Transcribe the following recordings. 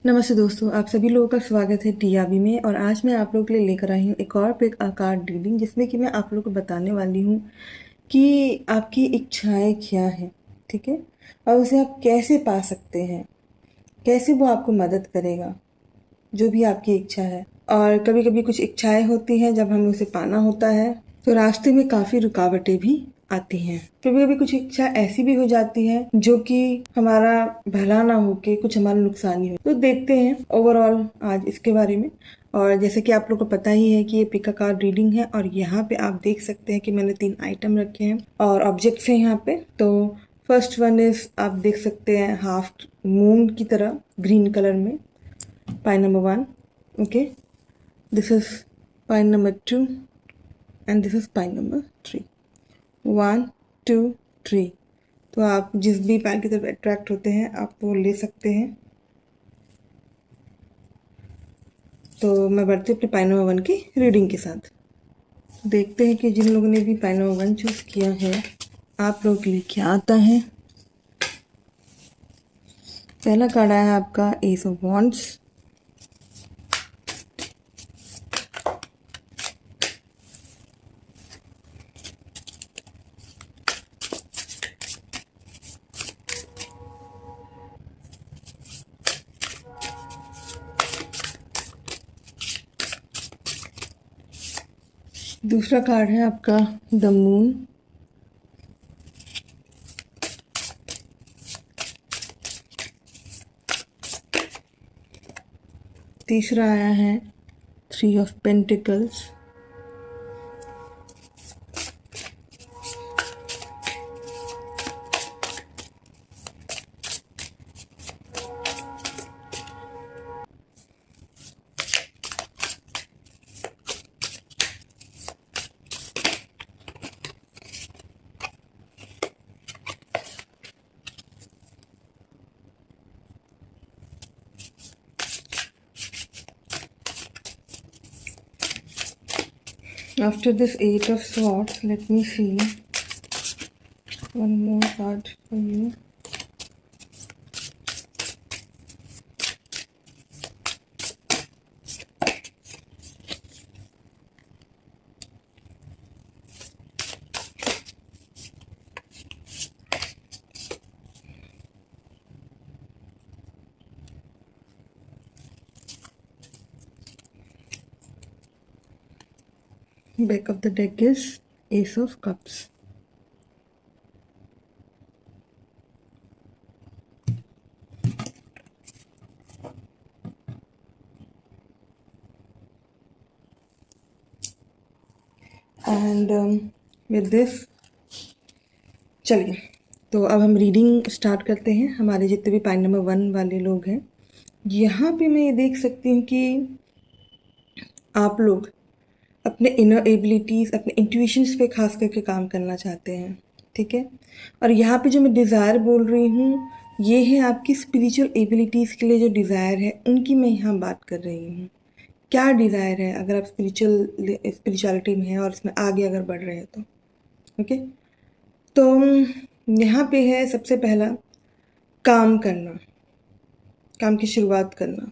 नमस्ते दोस्तों, आप सभी लोगों का स्वागत है टीआबी में। और आज मैं आप लोगों के लिए लेकर आई हूँ एक और पिक आ कार्ड रीडिंग, जिसमें कि मैं आप लोगों को बताने वाली हूँ कि आपकी इच्छाएं क्या हैं, ठीक है, और उसे आप कैसे पा सकते हैं, कैसे वो आपको मदद करेगा, जो भी आपकी इच्छा है। और कभी कभी कुछ इच्छाएं होती हैं, जब हमें उसे पाना होता है तो रास्ते में काफ़ी रुकावटें भी आती हैं। कभी कभी कुछ इच्छा ऐसी भी हो जाती है जो कि हमारा भला ना होके कुछ हमारा नुकसान ही हो। तो देखते हैं ओवरऑल आज इसके बारे में। और जैसे कि आप लोग को पता ही है कि ये पिक कार्ड रीडिंग है, और यहाँ पे आप देख सकते हैं कि मैंने 3 आइटम रखे हैं और ऑब्जेक्ट्स हैं यहाँ पे। तो फर्स्ट वन इज, आप देख सकते हैं हाफ मून की तरह ग्रीन कलर में, pie number 1। Okay, this is pine number 2 and this is pine number 3। 1 2 3। तो आप जिस भी पाइन की तरफ अट्रैक्ट होते हैं आप वो ले सकते हैं। तो मैं बढ़ती हूँ अपने पाइन नंबर 1 की रीडिंग के साथ। देखते हैं कि जिन लोगों ने भी पाइन नंबर 1 चूज किया है आप लोगों के लिए क्या आता है। पहला कार्ड आया है आपका एस ऑफ वॉन्ड्स। दूसरा कार्ड है आपका द मून। तीसरा आया है 3 of pentacles. After this 8 of swords, let me see one more card for you. Back of the deck is Ace of Cups. And with this चलिए, तो अब हम रीडिंग स्टार्ट करते हैं। हमारे जितने भी पाइन नंबर 1 वाले लोग हैं, यहाँ पे मैं ये देख सकती हूँ कि आप लोग अपने इनर एबिलिटीज़, अपने इंट्यूशंस पे खास करके काम करना चाहते हैं, ठीक है। और यहाँ पे जो मैं डिज़ायर बोल रही हूँ, ये है आपकी स्पिरिचुअल एबिलिटीज़ के लिए जो डिज़ायर है उनकी मैं यहाँ बात कर रही हूँ। क्या डिज़ायर है अगर आप स्पिरिचुअलिटी में हैं और इसमें आगे अगर बढ़ रहे हैं तो ओके। तो यहाँ पे है सबसे पहला काम करना, काम की शुरुआत करना,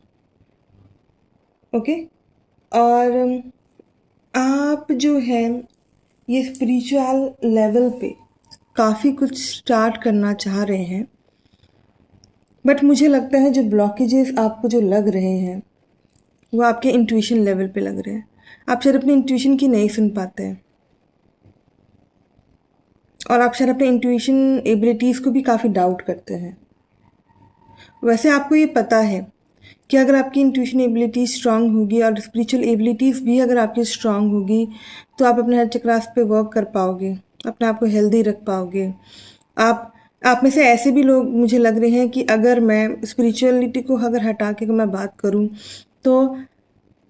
ओके। और आप जो है ये स्पिरिचुअल लेवल पे काफ़ी कुछ स्टार्ट करना चाह रहे हैं, बट मुझे लगता है जो ब्लॉकेजेस आपको जो लग रहे हैं वो आपके इंट्यूशन लेवल पे लग रहे हैं। आप शायद अपनी इंट्यूशन की नहीं सुन पाते हैं, और आप शायद अपने इंट्यूशन एबिलिटीज़ को भी काफ़ी डाउट करते हैं। वैसे आपको ये पता है कि अगर आपकी इंट्यूशन एबिलिटीज़ स्ट्रांग होगी और स्पिरिचुअल एबिलिटीज़ भी अगर आपकी स्ट्रांग होगी तो आप अपने हर चक्रास पे वर्क कर पाओगे, अपने आप को हेल्दी रख पाओगे। आप में से ऐसे भी लोग मुझे लग रहे हैं कि अगर मैं स्पिरिचुअलिटी को अगर हटा के मैं बात करूं तो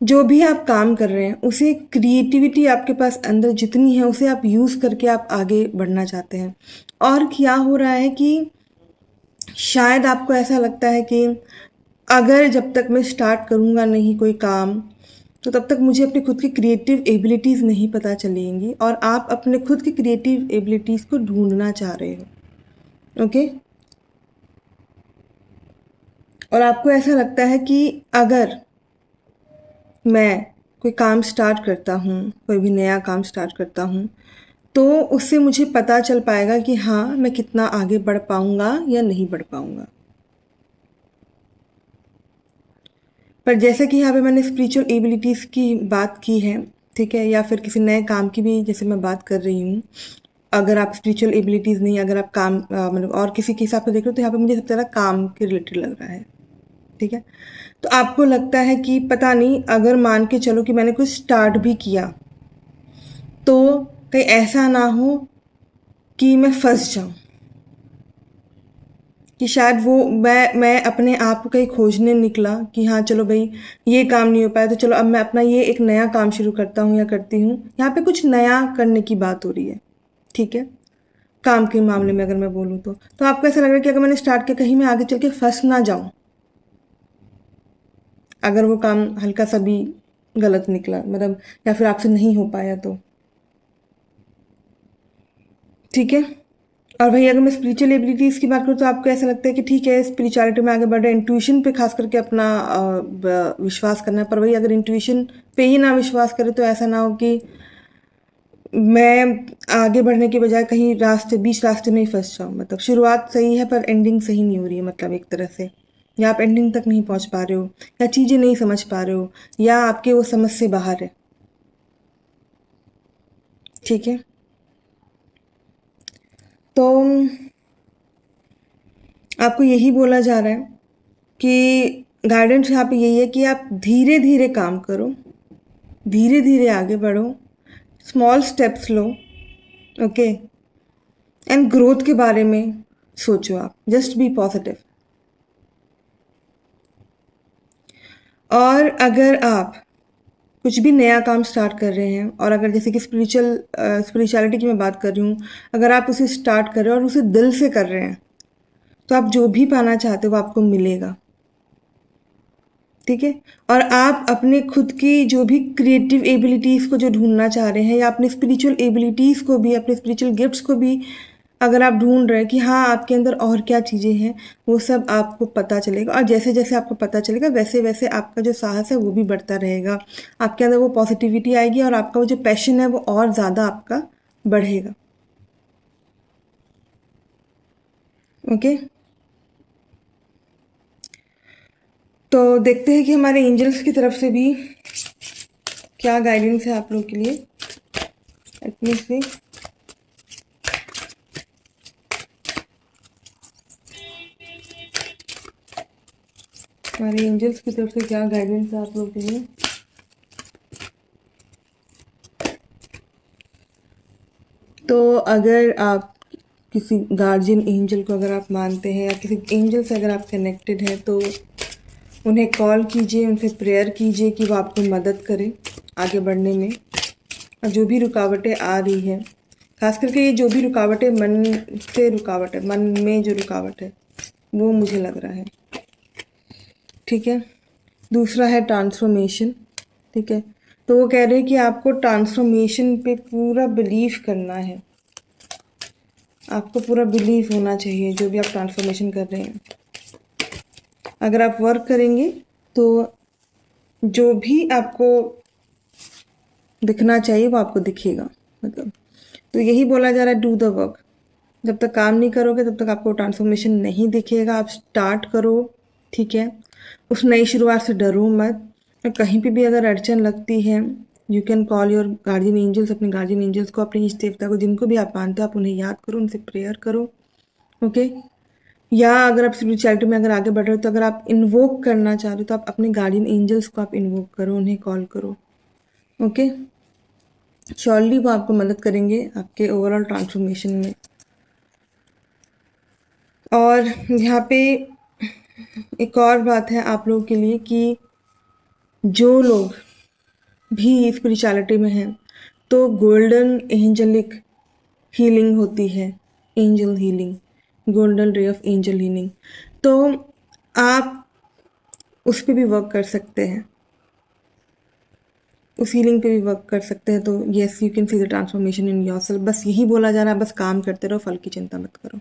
जो भी आप काम कर रहे हैं उसे क्रिएटिविटी आपके पास अंदर जितनी है उसे आप यूज़ करके आप आगे बढ़ना चाहते हैं। और क्या हो रहा है कि शायद आपको ऐसा लगता है कि अगर जब तक मैं स्टार्ट करूँगा नहीं कोई काम तो तब तक मुझे अपनी खुद की क्रिएटिव एबिलिटीज़ नहीं पता चलेंगी, और आप अपने खुद की क्रिएटिव एबिलिटीज़ को ढूंढना चाह रहे हो, ओके। और आपको ऐसा लगता है कि अगर मैं कोई काम स्टार्ट करता हूँ, कोई भी नया काम स्टार्ट करता हूँ, तो उससे मुझे पता चल पाएगा कि हाँ मैं कितना आगे बढ़ पाऊँगा या नहीं बढ़ पाऊँगा। पर जैसे कि यहाँ पे मैंने स्पिरिचुअल एबिलिटीज़ की बात की है, ठीक है, या फिर किसी नए काम की भी जैसे मैं बात कर रही हूँ, अगर आप स्पिरिचुअल एबिलिटीज़ नहीं, अगर आप काम मतलब और किसी के हिसाब से देख रहे हो, तो यहाँ पे मुझे सबसे ज़्यादा काम के रिलेटेड लग रहा है, ठीक है। तो आपको लगता है कि पता नहीं, अगर मान के चलो कि मैंने कुछ स्टार्ट भी किया तो कहीं ऐसा ना हो कि मैं फंस जाऊं, कि शायद वो मैं अपने आप को कहीं खोजने निकला कि हाँ चलो भाई ये काम नहीं हो पाया, तो चलो अब मैं अपना ये एक नया काम शुरू करता हूँ या करती हूँ। यहाँ पे कुछ नया करने की बात हो रही है, ठीक है, काम के मामले में अगर मैं बोलूँ तो आपको ऐसा लग रहा है कि अगर मैंने स्टार्ट किया कहीं मैं आगे चल के फंस ना जाऊँ, अगर वो काम हल्का सा भी गलत निकला, मतलब या फिर आपसे नहीं हो पाया तो, ठीक है। और भाई अगर मैं स्पिरिचुअल एबिलिटीज़ की बात करूँ तो आपको ऐसा लगता है कि ठीक है स्पिरिचुअलिटी में आगे बढ़ रहे हैं, इंट्यूशन पे खास करके अपना विश्वास करना है। पर भाई अगर इंट्यूशन पे ही ना विश्वास करें तो ऐसा ना हो कि मैं आगे बढ़ने के बजाय कहीं बीच रास्ते में ही फंस जाऊँ। मतलब शुरुआत सही है पर एंडिंग सही नहीं हो रही है, मतलब एक तरह से, या आप एंडिंग तक नहीं पहुँच पा रहे हो, या चीज़ें नहीं समझ पा रहे हो, या आपके वो समझ से बाहर है, ठीक है। तो आपको यही बोला जा रहा है कि गाइडेंस यहाँ पे यही है कि आप धीरे धीरे काम करो, धीरे धीरे आगे बढ़ो, small steps low, okay, and growth के बारे में सोचो, आप जस्ट बी पॉजिटिव। और अगर आप कुछ भी नया काम स्टार्ट कर रहे हैं, और अगर जैसे कि स्पिरिचुअलिटी की मैं बात कर रही हूँ, अगर आप उसे स्टार्ट कर रहे हो और उसे दिल से कर रहे हैं, तो आप जो भी पाना चाहते हो वो आपको मिलेगा, ठीक है। और आप अपने खुद की जो भी क्रिएटिव एबिलिटीज़ को जो ढूंढना चाह रहे हैं, या अपने स्पिरिचुअल एबिलिटीज़ को भी, अपने स्पिरिचुअल गिफ्ट्स को भी अगर आप ढूंढ रहे हैं कि हाँ आपके अंदर और क्या चीज़ें हैं, वो सब आपको पता चलेगा। और जैसे जैसे आपको पता चलेगा वैसे वैसे आपका जो साहस है वो भी बढ़ता रहेगा, आपके अंदर वो पॉजिटिविटी आएगी, और आपका वो जो पैशन है वो और ज़्यादा आपका बढ़ेगा, ओके। तो देखते हैं कि हमारे एंजल्स की तरफ से भी क्या गाइडेंस है आप लोगों के लिए। इतनी सी हमारे एंजल्स की तरफ से क्या गाइडेंस है आप लोगों के लिए। तो अगर आप किसी गार्जियन एंजल को अगर आप मानते हैं, या किसी एंजल से अगर आप कनेक्टेड हैं, तो उन्हें कॉल कीजिए, उनसे प्रेयर कीजिए कि वो आपको मदद करें आगे बढ़ने में। और जो भी रुकावटें आ रही हैं, खास करके ये जो भी रुकावटें मन से रुकावट है, मन में जो रुकावट है वो मुझे लग रहा है, ठीक है। दूसरा है ट्रांसफॉर्मेशन, ठीक है। तो वो कह रहे हैं कि आपको ट्रांसफॉर्मेशन पे पूरा बिलीव करना है, आपको पूरा बिलीव होना चाहिए जो भी आप ट्रांसफॉर्मेशन कर रहे हैं। अगर आप वर्क करेंगे तो जो भी आपको दिखना चाहिए वो आपको दिखेगा, मतलब। तो यही बोला जा रहा है, डू द वर्क। जब तक काम नहीं करोगे तब तक आपको ट्रांसफॉर्मेशन नहीं दिखेगा। आप स्टार्ट करो, ठीक है। उस नई शुरुआत से डरो मत। और कहीं पे भी अगर अड़चन लगती है, you can call your guardian angels, अपने गार्जियन एंजल्स को, अपने इष्ट देवता को, जिनको भी आप मानते हो, आप उन्हें याद करो, उनसे प्रेयर करो, ओके। या अगर आप स्पिरिचुअलिटी में अगर आगे बढ़ रहे हो तो अगर आप इन्वोक करना चाह रहे हो तो आप अपने गार्डियन एंजल्स को आप इन्वोक करो, उन्हें कॉल करो, ओके। श्योरली वो आपको मदद करेंगे आपके ओवरऑल ट्रांसफॉर्मेशन में। और यहाँ पे एक और बात है आप लोगों के लिए कि जो लोग भी स्पिरिचुअलिटी में हैं, तो गोल्डन एंजलिक हीलिंग होती है, angel healing, golden ray of angel healing, तो आप उस पर भी वर्क कर सकते हैं, उस हीलिंग पे भी वर्क कर सकते हैं। तो yes, you can see the transformation in yourself. बस यही बोला जा रहा है, बस काम करते रहो, फल की चिंता मत करो।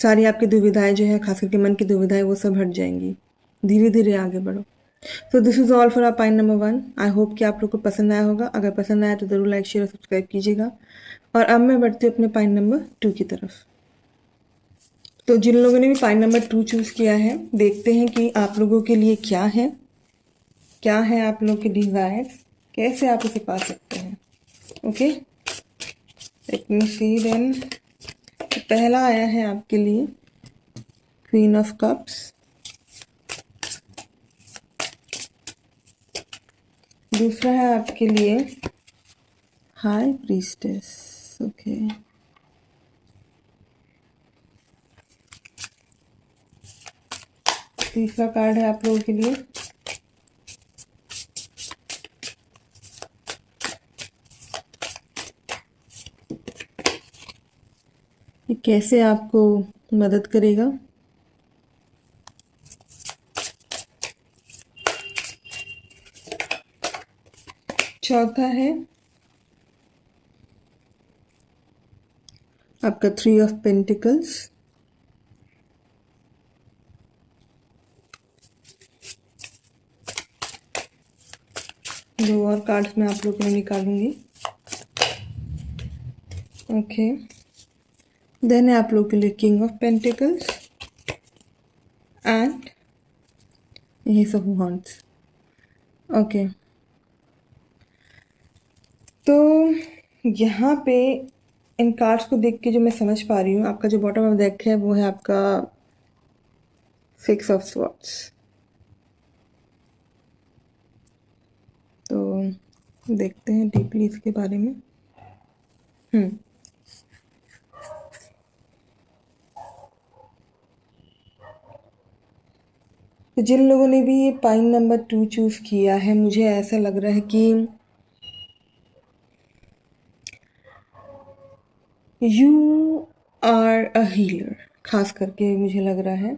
सारी आपकी दुविधाएं जो है, खास करके मन की दुविधाएं, वो सब हट जाएंगी। धीरे धीरे आगे बढ़ो। So this is all for our point number 1। I hope कि आप लोग को पसंद आया होगा। अगर पसंद आया तो ज़रूर लाइक शेयर और सब्सक्राइब कीजिएगा। और अब मैं बढ़ती हूँ अपने पॉइंट नंबर 2 की तरफ। तो जिन लोगों ने भी पॉइंट नंबर 2 चूज़ किया है, देखते हैं कि आप लोगों के लिए क्या है आप लोग के डिज़ायर्स, कैसे आप उसे पा सकते हैं। ओके, लेट मी सी देन। पहला आया है आपके लिए क्वीन ऑफ कप्स, दूसरा है आपके लिए हाई प्रीस्टेस। ओके, तीसरा कार्ड है आप लोगों के लिए ये कैसे आपको मदद करेगा। चौथा है आपका 3 ऑफ पेंटिकल्स। दो और कार्ड्स मैं आप लोग के लिए निकालूंगी। ओके, देन है आप लोग के लिए king of pentacles and S of wands. Okay, तो यहाँ पे इन कार्ड्स को देख के जो मैं समझ पा रही हूँ, आपका जो बॉटम ऑफ डेक है वो है आपका 6 ऑफ स्वॉर्ड्स। तो देखते हैं डीपली इसके बारे में। तो जिन लोगों ने भी ये पॉइंट नंबर 2 चूज़ किया है, मुझे ऐसा लग रहा है कि यू आर अ हीलर, खास करके मुझे लग रहा है,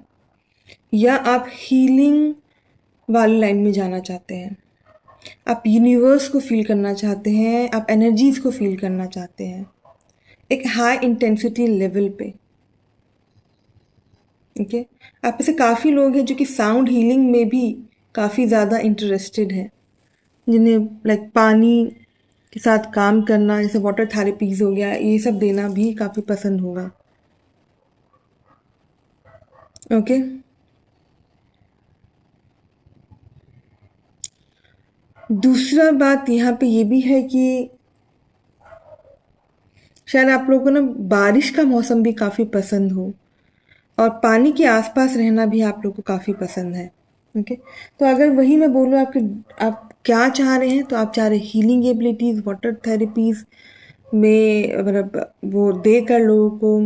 या आप हीलिंग वाली लाइन में जाना चाहते हैं। आप यूनिवर्स को फील करना चाहते हैं, आप एनर्जीज को फील करना चाहते हैं एक हाई इंटेंसिटी लेवल पे। ओके, आप में से काफ़ी लोग हैं जो कि साउंड हीलिंग में भी काफ़ी ज़्यादा इंटरेस्टेड हैं, जिन्हें लाइक पानी के साथ काम करना, जैसे वाटर थेरेपीज हो गया, ये सब देना भी काफ़ी पसंद होगा। ओके, दूसरा बात यहाँ पे ये भी है कि शायद आप लोगों को ना बारिश का मौसम भी काफ़ी पसंद हो और पानी के आसपास रहना भी आप लोग को काफ़ी पसंद है। ओके, तो अगर वही मैं बोलूँ आप क्या चाह रहे हैं, तो आप चाह रहे हैं हीलिंग एबिलिटीज़, वाटर थेरेपीज़ में मतलब वो देकर लोगों को,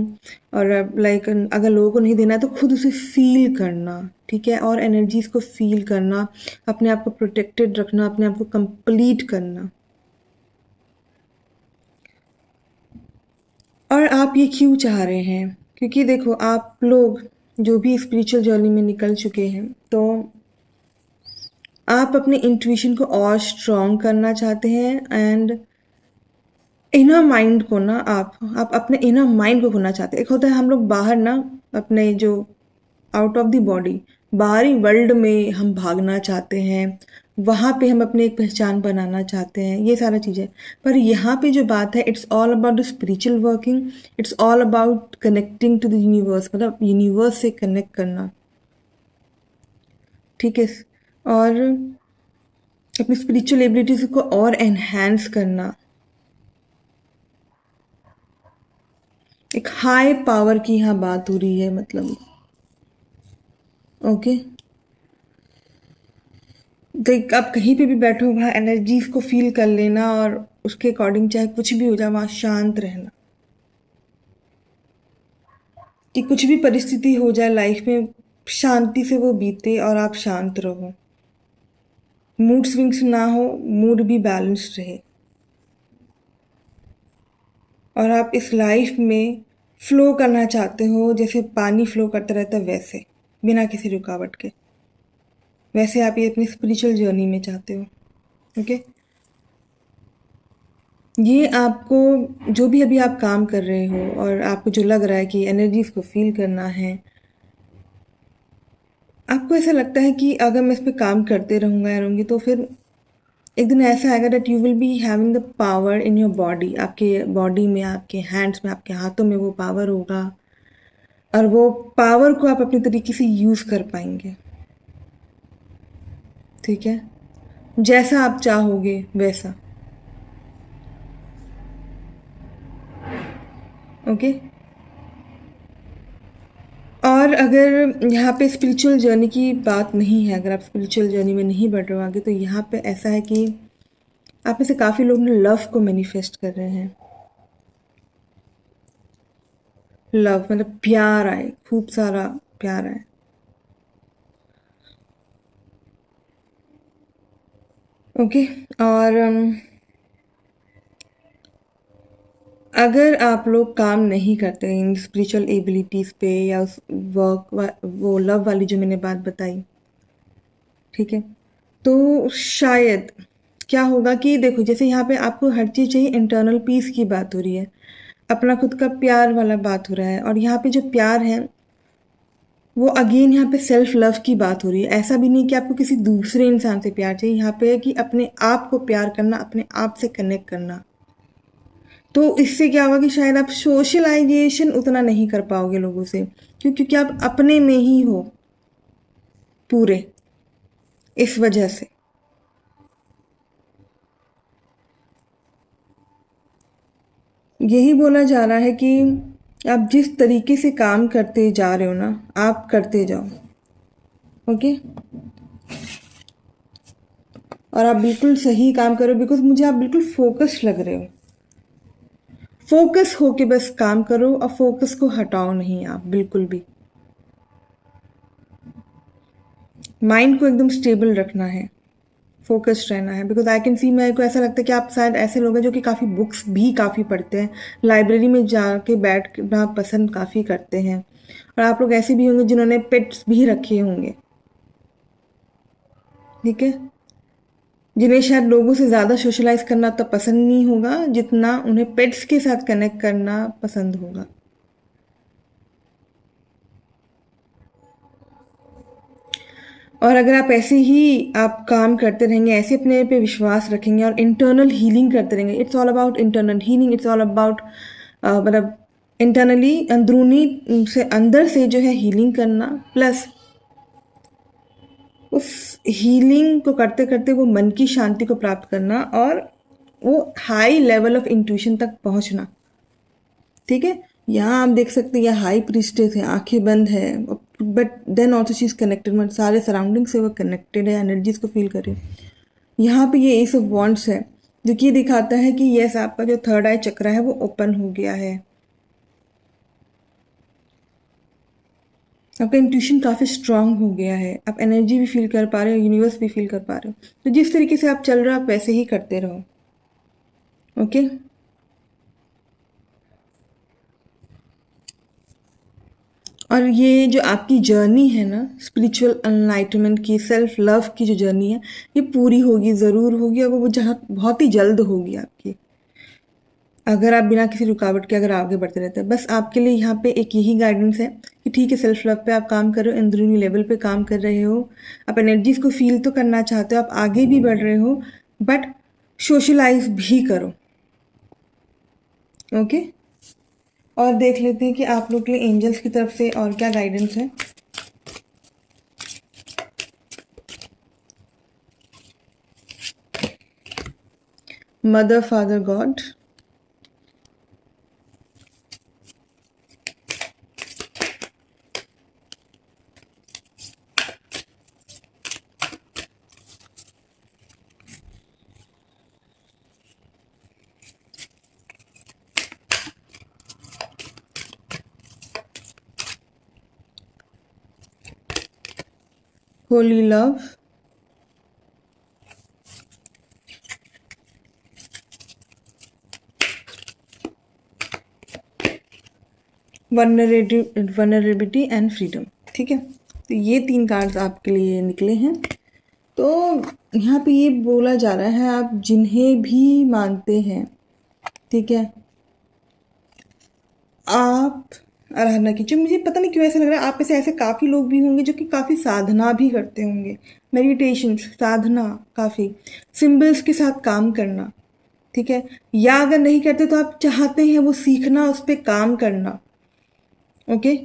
और लाइक अगर लोगों को नहीं देना है तो खुद उसे फील करना, ठीक है, और एनर्जीज़ को फील करना, अपने आप को प्रोटेक्टेड रखना, अपने आप को कंप्लीट करना। और आप ये क्यों चाह रहे हैं? क्योंकि देखो, आप लोग जो भी स्पिरिचुअल जर्नी में निकल चुके हैं, तो आप अपने इंट्यूशन को और स्ट्रॉन्ग करना चाहते हैं एंड इनर माइंड को ना आप अपने इनर माइंड को खोना चाहते हैं। एक होता है हम लोग बाहर ना अपने जो आउट ऑफ द बॉडी बाहरी वर्ल्ड में हम भागना चाहते हैं, वहाँ पे हम अपनी एक पहचान बनाना चाहते हैं, ये सारा चीज़ें। पर यहाँ पे जो बात है, it's all about the spiritual working, it's all about connecting to the universe, मतलब यूनिवर्स से कनेक्ट करना, ठीक है, और अपनी स्पिरिचुअल एबिलिटीज को और एनहांस करना, एक हाई पावर की यहाँ बात हो रही है, मतलब ओके। देख, आप कहीं पे भी बैठो, वहाँ एनर्जीज को फील कर लेना और उसके अकॉर्डिंग चाहे कुछ भी हो जाए, वहाँ शांत रहना, कि कुछ भी परिस्थिति हो जाए लाइफ में, शांति से वो बीते और आप शांत रहो, मूड स्विंग्स ना हो, मूड भी बैलेंस्ड रहे, और आप इस लाइफ में फ्लो करना चाहते हो, जैसे पानी फ्लो करता रहता है वैसे, बिना किसी रुकावट के, वैसे आप ये अपनी स्पिरिचुअल जर्नी में चाहते हो। ओके, ये आपको जो भी अभी आप काम कर रहे हो और आपको जो लग रहा है कि एनर्जीज को फील करना है, आपको ऐसा लगता है कि अगर मैं इस पे काम करते रहूँगा या रहूँगी तो फिर एक दिन ऐसा आएगा that you will be having the power in your body. आपके बॉडी में, आपके हैंड्स में, आपके हाथों में वो पावर होगा और वो पावर को आप अपनी तरीके से यूज़ कर पाएंगे। ठीक है, जैसा आप चाहोगे वैसा। ओके। और अगर यहाँ पे स्पिरिचुअल जर्नी की बात नहीं है, अगर आप स्पिरिचुअल जर्नी में नहीं बढ़ रहे हो आगे, तो यहाँ पे ऐसा है कि आप में से काफ़ी लोग ने लव को मैनिफेस्ट कर रहे हैं। लव मतलब प्यार आए, खूब सारा प्यार आए। ओके। और अगर आप लोग काम नहीं करते इन स्पिरिचुअल एबिलिटीज़ पे या उस वो लव वाली जो मैंने बात बताई, ठीक है, तो शायद क्या होगा कि देखो, जैसे यहाँ पे आपको हर चीज़ चाहिए, इंटरनल पीस की बात हो रही है, अपना खुद का प्यार वाला बात हो रहा है, और यहाँ पे जो प्यार है वो अगेन यहाँ पे सेल्फ लव की बात हो रही है। ऐसा भी नहीं कि आपको किसी दूसरे इंसान से प्यार चाहिए, यहाँ पे है कि अपने आप को प्यार करना, अपने आप से कनेक्ट करना। तो इससे क्या होगा कि शायद आप सोशलाइजेशन उतना नहीं कर पाओगे लोगों से, क्योंकि आप अपने में ही हो पूरे, इस वजह से। यही बोला जा रहा है कि आप जिस तरीके से काम करते जा रहे हो ना, आप करते जाओ। ओके। और आप बिल्कुल सही काम करो, बिकॉज मुझे आप बिल्कुल फोकस लग रहे हो। फोकस होके बस काम करो और फोकस को हटाओ नहीं आप बिल्कुल भी। माइंड को एकदम स्टेबल रखना है, फोकस्ड रहना है, बिकॉज आई कैन सी, मेरे को ऐसा लगता है कि आप शायद ऐसे लोग हैं जो कि काफ़ी बुक्स भी काफ़ी पढ़ते हैं, लाइब्रेरी में जाके बैठना पसंद काफ़ी करते हैं, और आप लोग ऐसे भी होंगे जिन्होंने पेट्स भी रखे होंगे। ठीक है, जिन्हें शायद लोगों से ज़्यादा सोशलाइज करना तो पसंद नहीं होगा जितना उन्हें पेट्स के साथ कनेक्ट करना पसंद होगा। और अगर आप ऐसे ही आप काम करते रहेंगे, ऐसे अपने पे विश्वास रखेंगे और इंटरनल हीलिंग करते रहेंगे, it's all about internal healing, it's all about मतलब इंटरनली, अंदरूनी से अंदर से जो है हीलिंग करना, प्लस उस हीलिंग को करते करते वो मन की शांति को प्राप्त करना और वो हाई लेवल ऑफ इंट्यूशन तक पहुंचना। ठीक है, यहाँ आप देख सकते हैं, यह हाई प्रीस्टेस है, आंखें बंद है, but then also she is connected, मतलब सारे सराउंडिंग से वो कनेक्टेड है, एनर्जीज को फील करे। यहाँ पे ये एस ऑफ वॉन्ड्स है, जो कि ये दिखाता है कि यस, आपका जो थर्ड आई चक्र है वो ओपन हो गया है, आपका इंट्यूशन काफ़ी स्ट्रांग हो गया है, आप एनर्जी भी फील कर पा रहे हो, यूनिवर्स भी फील कर पा रहे हो। तो जिस तरीके से आप चल रहे हो आप वैसे ही करते रहो। ओके। और ये जो आपकी जर्नी है ना, स्पिरिचुअल एनलाइटमेंट की, सेल्फ लव की जो जर्नी है, ये पूरी होगी, ज़रूर होगी, और वो जहाँ बहुत ही जल्द होगी आपकी, अगर आप बिना किसी रुकावट के अगर आगे बढ़ते रहते हैं। बस आपके लिए यहाँ पे एक यही गाइडेंस है कि ठीक है, सेल्फ लव पे आप काम कर रहे हो, अंदरूनी लेवल पे काम कर रहे हो, आप एनर्जीज को फील तो करना चाहते हो, आप आगे भी बढ़ रहे हो, बट सोशलाइज भी करो। ओके। और देख लेते हैं कि आप लोग के लिए एंजल्स की तरफ से और क्या गाइडेंस है। Mother, father, God, Holi love, vulnerability and freedom. ठीक है, तो ये 3 कार्ड्स आपके लिए निकले हैं। तो यहाँ पे ये बोला जा रहा है, आप जिन्हें भी मानते हैं ठीक है। आप आराधना कीजिए। मुझे पता नहीं क्यों ऐसा लग रहा है आप में से ऐसे काफ़ी लोग भी होंगे जो कि काफ़ी साधना भी करते होंगे, मेडिटेशन, साधना, काफ़ी सिंबल्स के साथ काम करना, ठीक है। या अगर नहीं करते तो आप चाहते हैं वो सीखना, उस पर काम करना, ओके।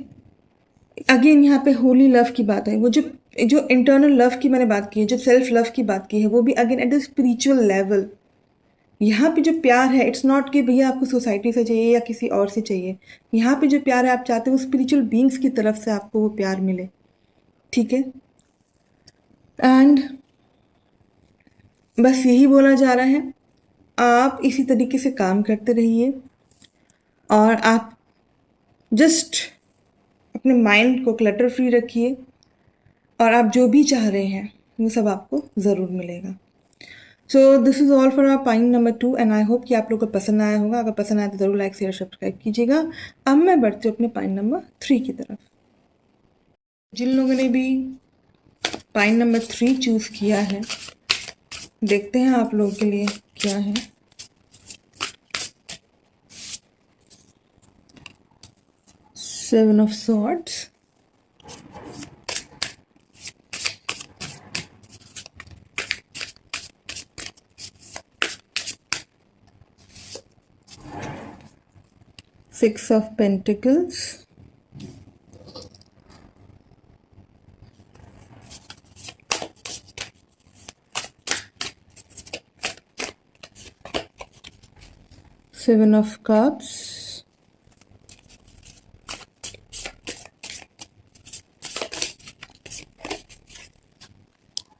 अगेन यहाँ पे होली लव की बात है, वो जो जो इंटरनल लव की मैंने बात की है, जो सेल्फ लव की बात की है, वो भी again at the spiritual level. यहाँ पे जो प्यार है, इट्स नॉट कि भैया आपको सोसाइटी से चाहिए या किसी और से चाहिए। यहाँ पे जो प्यार है आप चाहते हो स्पिरिचुअल बीइंग्स की तरफ से आपको वो प्यार मिले, ठीक है। एंड बस यही बोला जा रहा है, आप इसी तरीके से काम करते रहिए और आप जस्ट अपने माइंड को क्लटर फ्री रखिए और आप जो भी चाह रहे हैं वो सब आपको ज़रूर मिलेगा। So this is all for our point number 2 and I hope कि आप लोगों को पसंद आया होगा। अगर पसंद आया तो ज़रूर लाइक शेयर सब्सक्राइब कीजिएगा। अब मैं बढ़ती हूँ अपने पॉइंट नंबर 3 की तरफ। जिन लोगों ने भी पॉइंट नंबर 3 चूज़ किया है, देखते हैं आप लोगों के लिए क्या है। Seven of swords, six of pentacles, seven of cups,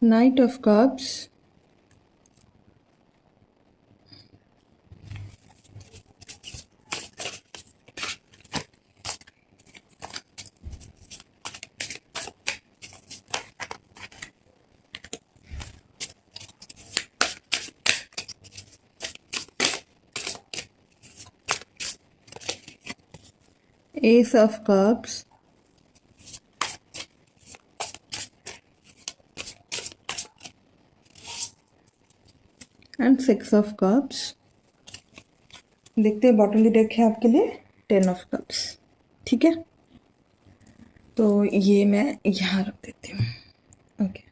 night of cups, Ace of Cups, and six of cups. देखते हैं बॉटम द डेक है आपके लिए 10 ऑफ कप्स, ठीक है। तो ये मैं यहाँ रख देती हूँ, ओके।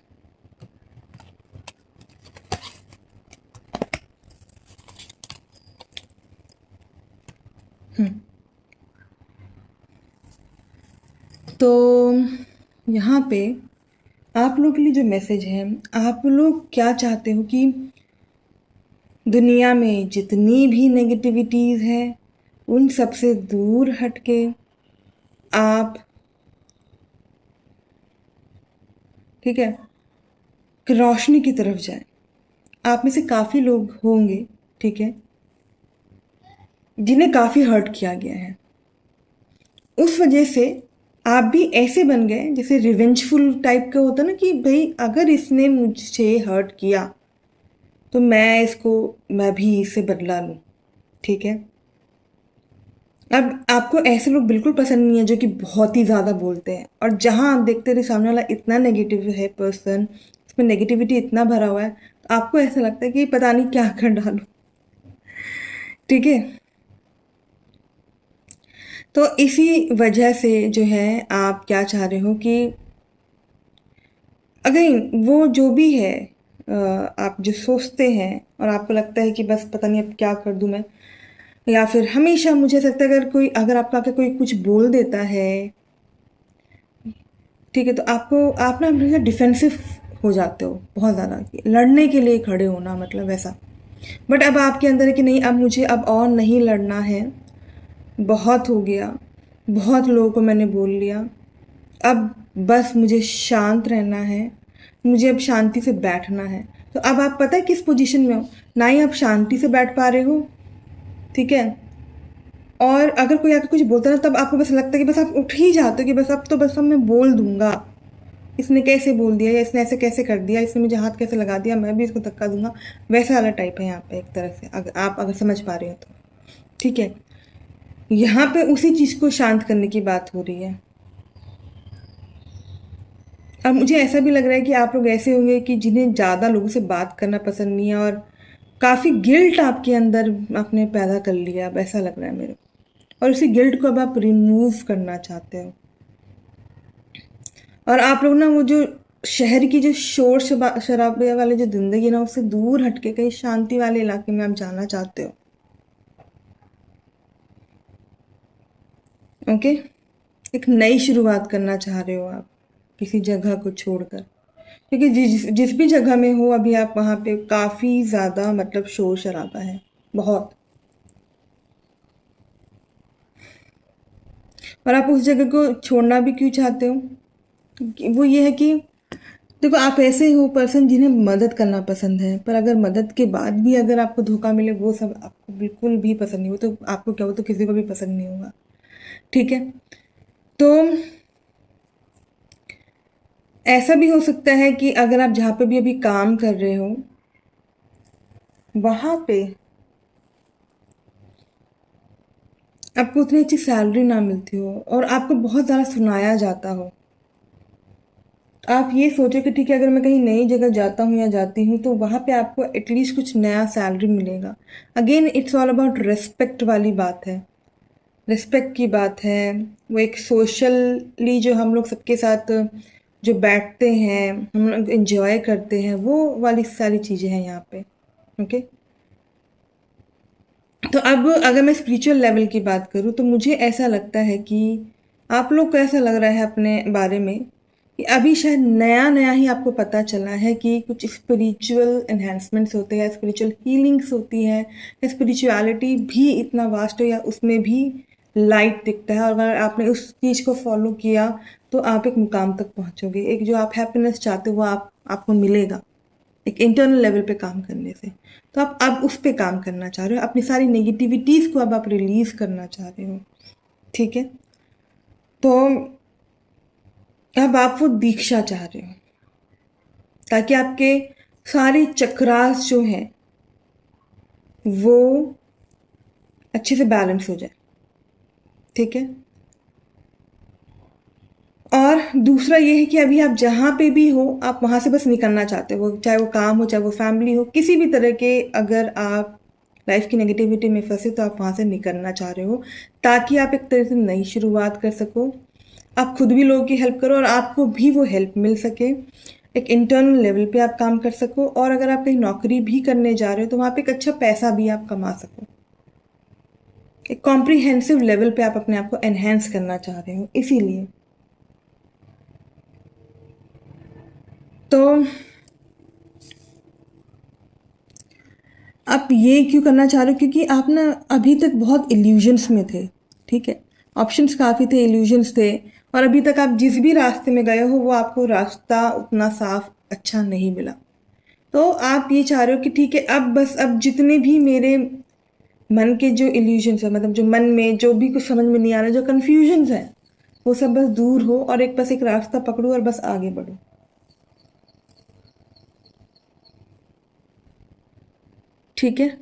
तो यहाँ पे आप लोग के लिए जो मैसेज है, आप लोग क्या चाहते हो कि दुनिया में जितनी भी नेगेटिविटीज़ है उन सब से दूर हटके आप, ठीक है, रोशनी की तरफ जाए। आप में से काफ़ी लोग होंगे, ठीक है, जिन्हें काफ़ी हर्ट किया गया है। उस वजह से आप भी ऐसे बन गए जैसे रिवेंजफुल टाइप का होता ना, कि भाई अगर इसने मुझे हर्ट किया तो मैं भी इससे बदला लूँ, ठीक है। अब आपको ऐसे लोग बिल्कुल पसंद नहीं है जो कि बहुत ही ज़्यादा बोलते हैं, और जहाँ आप देखते रहे सामने वाला इतना नेगेटिव है पर्सन, इसमें नेगेटिविटी इतना भरा हुआ है, तो आपको ऐसा लगता है कि पता नहीं क्या कर डालूं, ठीक है। तो इसी वजह से जो है आप क्या चाह रहे हो कि अगेन वो जो भी है, आप जो सोचते हैं और आपको लगता है कि बस पता नहीं अब क्या कर दूं मैं, या फिर हमेशा मुझे ऐसा लगता है अगर आपका आके कोई कुछ बोल देता है, ठीक है, तो आप ना हमेशा डिफेंसिव हो जाते हो बहुत ज़्यादा, लड़ने के लिए खड़े होना, मतलब वैसा। बट अब आपके अंदर है कि नहीं, अब मुझे अब और नहीं लड़ना है, बहुत हो गया, बहुत लोगों को मैंने बोल लिया, अब बस मुझे शांत रहना है, मुझे अब शांति से बैठना है। तो अब आप पता है किस पोजीशन में हो, ना ही आप शांति से बैठ पा रहे हो, ठीक है, और अगर कोई आकर कुछ बोलता है ना, तब आपको बस लगता है कि बस आप उठ ही जाते हो कि बस अब तो बस अब मैं बोल दूंगा, इसने कैसे बोल दिया, या इसने ऐसे कैसे कर दिया, इसने मुझे हाथ कैसे लगा दिया, मैं भी इसको धक्का दूंगा, वैसा वाला टाइप है यहाँ पे एक तरह से, अगर समझ पा रहे हो तो, ठीक है। यहाँ पे उसी चीज़ को शांत करने की बात हो रही है। अब मुझे ऐसा भी लग रहा है कि आप लोग ऐसे होंगे कि जिन्हें ज़्यादा लोगों से बात करना पसंद नहीं है और काफ़ी गिल्ट आपके अंदर आपने पैदा कर लिया, अब ऐसा लग रहा है मेरे को, और उसी गिल्ट को अब आप रिमूव करना चाहते हो। और आप लोग ना वो जो शहर की जो शोर शराबे वाली जो ज़िंदगी है ना, उससे दूर हटके कहीं शांति वाले इलाके में आप जाना चाहते हो। ओके, एक नई शुरुआत करना चाह रहे हो आप किसी जगह को छोड़कर, क्योंकि जिस भी जगह में हो अभी आप वहाँ पे काफ़ी ज़्यादा मतलब शोर शराबा है, बहुत। और आप उस जगह को छोड़ना भी क्यों चाहते हो? वो ये है कि देखो, आप ऐसे हो पर्सन जिन्हें मदद करना पसंद है, पर अगर मदद के बाद भी अगर आपको धोखा मिले, वो सब आपको बिल्कुल भी पसंद नहीं। वो तो आपको क्या, वो तो किसी को भी पसंद नहीं होगा, ठीक है? तो ऐसा भी हो सकता है कि अगर आप जहाँ पे भी अभी काम कर रहे हो वहाँ पे आपको उतनी अच्छी सैलरी ना मिलती हो और आपको बहुत ज़्यादा सुनाया जाता हो। आप ये सोचो कि ठीक है, अगर मैं कहीं नई जगह जाता हूँ या जाती हूँ तो वहाँ पे आपको एटलीस्ट कुछ नया सैलरी मिलेगा। Again it's all about respect वाली बात है, रिस्पेक्ट की बात है। वो एक सोशली जो हम लोग सबके साथ जो बैठते हैं, हम लोग इन्जॉय करते हैं, वो वाली सारी चीज़ें हैं यहाँ पे। ओके, तो अब अगर मैं स्पिरिचुअल लेवल की बात करूँ तो मुझे ऐसा लगता है कि आप लोग को ऐसा लग रहा है अपने बारे में कि अभी शायद नया नया ही आपको पता चला है कि कुछ स्पिरिचुअल एनहेंसमेंट्स होते हैं, स्पिरिचुअल हीलिंग्स होती हैं, स्पिरिचुअलिटी भी इतना वास्ट है या उसमें भी लाइट दिखता है। और अगर आपने उस चीज़ को फॉलो किया तो आप एक मुकाम तक पहुँचोगे, एक जो आप हैप्पीनेस चाहते हो वो आपको मिलेगा एक इंटरनल लेवल पे काम करने से। तो आप अब उस पे काम करना चाह रहे हो, अपनी सारी नेगेटिविटीज़ को अब आप रिलीज़ करना चाह रहे हो, ठीक है? तो अब आप वो दीक्षा चाह रहे हो ताकि आपके सारे चक्रास जो हैं वो अच्छे से बैलेंस हो जाए, ठीक है? और दूसरा ये है कि अभी आप जहाँ पे भी हो आप वहाँ से बस निकलना चाहते हो, चाहे वो काम हो, चाहे वो फैमिली हो, किसी भी तरह के अगर आप लाइफ की नेगेटिविटी में फंसे तो आप वहाँ से निकलना चाह रहे हो ताकि आप एक तरह से नई शुरुआत कर सको, आप खुद भी लोगों की हेल्प करो और आपको भी वो हेल्प मिल सके, एक इंटरनल लेवल पे आप काम कर सको। और अगर आप कहीं नौकरी भी करने जा रहे हो तो वहाँ पे एक अच्छा पैसा भी आप कमा सको, एक कॉम्प्रिहेंसिव लेवल पे आप अपने आप को एनहेंस करना चाह रहे हो। इसीलिए तो आप ये क्यों करना चाह रहे हो? क्योंकि आप ना अभी तक बहुत इल्यूजन्स में थे, ठीक है? ऑप्शंस काफ़ी थे, इल्यूजन्स थे, और अभी तक आप जिस भी रास्ते में गए हो वो आपको रास्ता उतना साफ अच्छा नहीं मिला। तो आप ये चाह रहे हो कि ठीक है, अब बस अब जितने भी मेरे मन के जो इल्यूजन्स है, मतलब जो मन में जो भी कुछ समझ में नहीं आ रहा, जो कन्फ्यूजन्स हैं, वो सब बस दूर हो और एक बस एक रास्ता पकड़ो और बस आगे बढ़ो, ठीक है?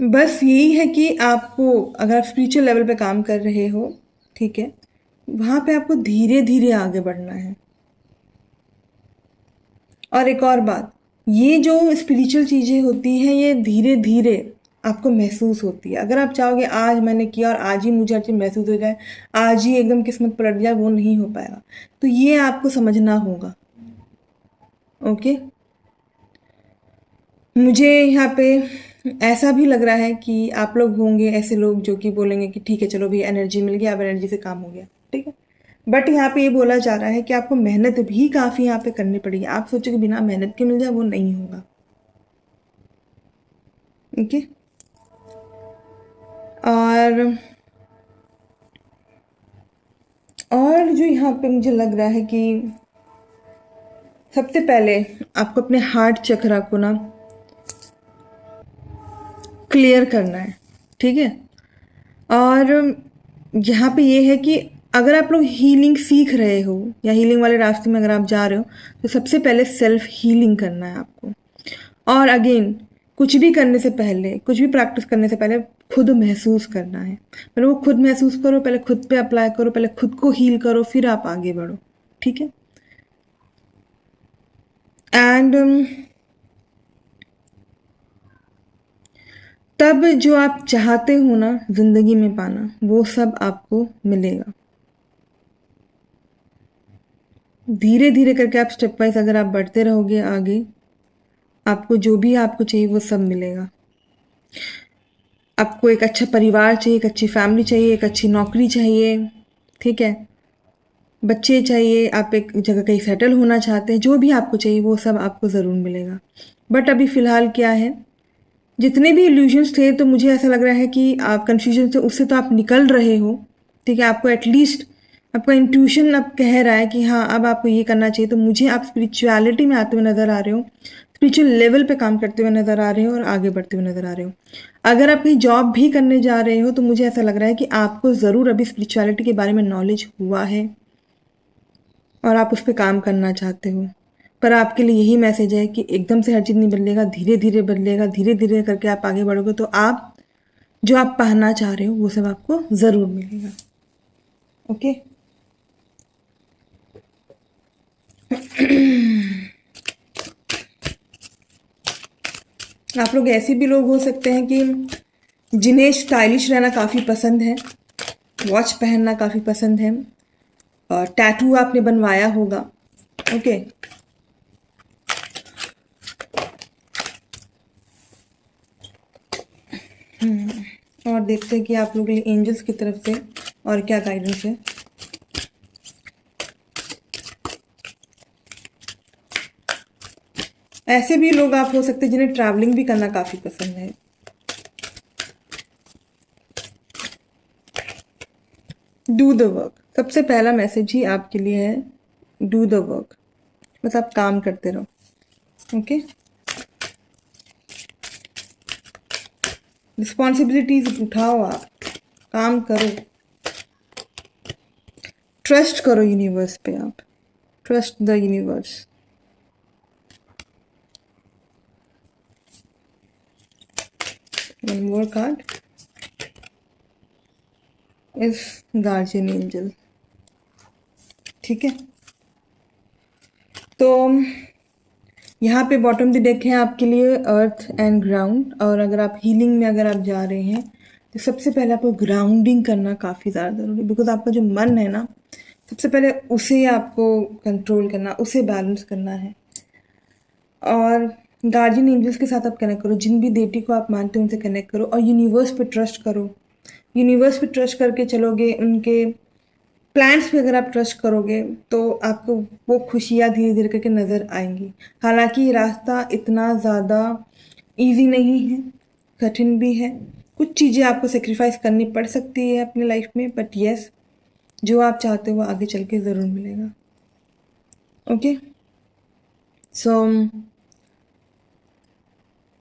बस यही है कि आपको अगर आप स्पिरिचुअल लेवल पे काम कर रहे हो, ठीक है, वहाँ पे आपको धीरे धीरे आगे बढ़ना है। और एक और बात, ये जो स्पिरिचुअल चीज़ें होती हैं ये धीरे धीरे आपको महसूस होती है। अगर आप चाहोगे आज मैंने किया और आज ही मुझे हर चीज़ महसूस हो जाए, आज ही एकदम किस्मत पलट जाए, वो नहीं हो पाएगा। तो ये आपको समझना होगा, ओके? मुझे यहाँ पे ऐसा भी लग रहा है कि आप लोग होंगे ऐसे लोग जो कि बोलेंगे कि ठीक है चलो भैया एनर्जी मिल गया, अब एनर्जी से काम हो गया, ठीक है? बट यहाँ पे ये बोला जा रहा है कि आपको मेहनत भी काफ़ी यहाँ पे करनी पड़ेगी। आप सोचो कि बिना मेहनत के मिल जाए, वो नहीं होगा, ओके? और जो यहाँ पे मुझे लग रहा है कि सबसे पहले आपको अपने हार्ट चक्रा को ना क्लियर करना है, ठीक है? और यहाँ पे ये है कि अगर आप लोग हीलिंग सीख रहे हो या हीलिंग वाले रास्ते में अगर आप जा रहे हो तो सबसे पहले सेल्फ हीलिंग करना है आपको। और अगेन कुछ भी करने से पहले, कुछ भी प्रैक्टिस करने से पहले खुद महसूस करना है। पहले वो खुद महसूस करो, पहले खुद पे अप्लाई करो, पहले खुद को हील करो, फिर आप आगे बढ़ो, ठीक है? एंड तब जो आप चाहते हो ना ज़िंदगी में पाना, वो सब आपको मिलेगा। धीरे धीरे करके आप स्टेप वाइज अगर आप बढ़ते रहोगे आगे, आपको जो भी आपको चाहिए वो सब मिलेगा। आपको एक अच्छा परिवार चाहिए, एक अच्छी फैमिली चाहिए, एक अच्छी नौकरी चाहिए, ठीक है, बच्चे चाहिए, आप एक जगह कहीं सेटल होना चाहते हैं, जो भी आपको चाहिए वो सब आपको ज़रूर मिलेगा। बट अभी फ़िलहाल क्या है, जितने भी इल्यूजन्स थे तो मुझे ऐसा लग रहा है कि आप कन्फ्यूजन से उससे तो आप निकल रहे हो, ठीक है। आपको एटलीस्ट आपका इंट्यूशन अब कह रहा है कि हाँ अब आपको ये करना चाहिए। तो मुझे आप स्पिरिचुअलिटी में आते हुए नज़र आ रहे हो, स्पिरिचुअल लेवल पे काम करते हुए नज़र आ रहे हो और आगे बढ़ते हुए नज़र आ रहे हो। अगर आप कहीं जॉब भी करने जा रहे हो तो मुझे ऐसा लग रहा है कि आपको ज़रूर अभी स्पिरिचुअलिटी के बारे में नॉलेज हुआ है और आप उस पर काम करना चाहते हो। पर आपके लिए यही मैसेज है कि एकदम से हर चीज़ नहीं बदलेगा, धीरे धीरे बदलेगा। धीरे धीरे करके आप आगे बढ़ोगे तो आप जो आप पाना चाह रहे हो वो सब आपको ज़रूर मिलेगा। ओके आप लोग ऐसे भी लोग हो सकते हैं कि जिन्हें स्टाइलिश रहना काफ़ी पसंद है, वॉच पहनना काफ़ी पसंद है, और टैटू आपने बनवाया होगा। ओके और देखते हैं कि आप लोगों के लिए एंजल्स की तरफ से और क्या गाइडेंस है। ऐसे भी लोग आप हो सकते हैं जिन्हें ट्रैवलिंग भी करना काफ़ी पसंद है। डू द वर्क, सबसे पहला मैसेज ही आपके लिए है, डू द वर्क। बस आप काम करते रहो। ओके रिस्पॉन्सिबिलिटीज उठाओ, आप काम करो, ट्रस्ट करो यूनिवर्स पे, आप trust the universe. One more card is guardian angel, ठीक है। तो यहाँ पे बॉटम द डेक है आपके लिए अर्थ एंड ग्राउंड। और अगर आप हीलिंग में अगर आप जा रहे हैं तो सबसे पहले आपको ग्राउंडिंग करना काफ़ी ज़्यादा ज़रूरी है, बिकॉज आपका जो मन है ना, सबसे पहले उसे आपको कंट्रोल करना, उसे बैलेंस करना है। और गार्जियन एंजल्स के साथ आप कनेक्ट करो, जिन भी देवटी को आप मानते हो उनसे कनेक्ट करो और यूनिवर्स पे ट्रस्ट करो। यूनिवर्स पे ट्रस्ट करके चलोगे, उनके प्लान्स पे अगर आप ट्रस्ट करोगे तो आपको वो खुशियाँ धीरे धीरे करके नज़र आएंगी। हालांकि ये रास्ता इतना ज़्यादा इजी नहीं है, कठिन भी है, कुछ चीज़ें आपको सेक्रीफाइस करनी पड़ सकती है अपनी लाइफ में, बट येस जो आप चाहते हो वो आगे चल के ज़रूर मिलेगा। Okay so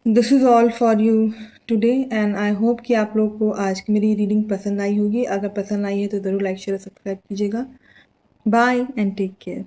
this is all for you today and I hope कि आप लोग को आज की मेरी रीडिंग पसंद आई होगी। अगर पसंद आई है तो ज़रूर लाइक शेयर सब्सक्राइब कीजिएगा। Bye and take care.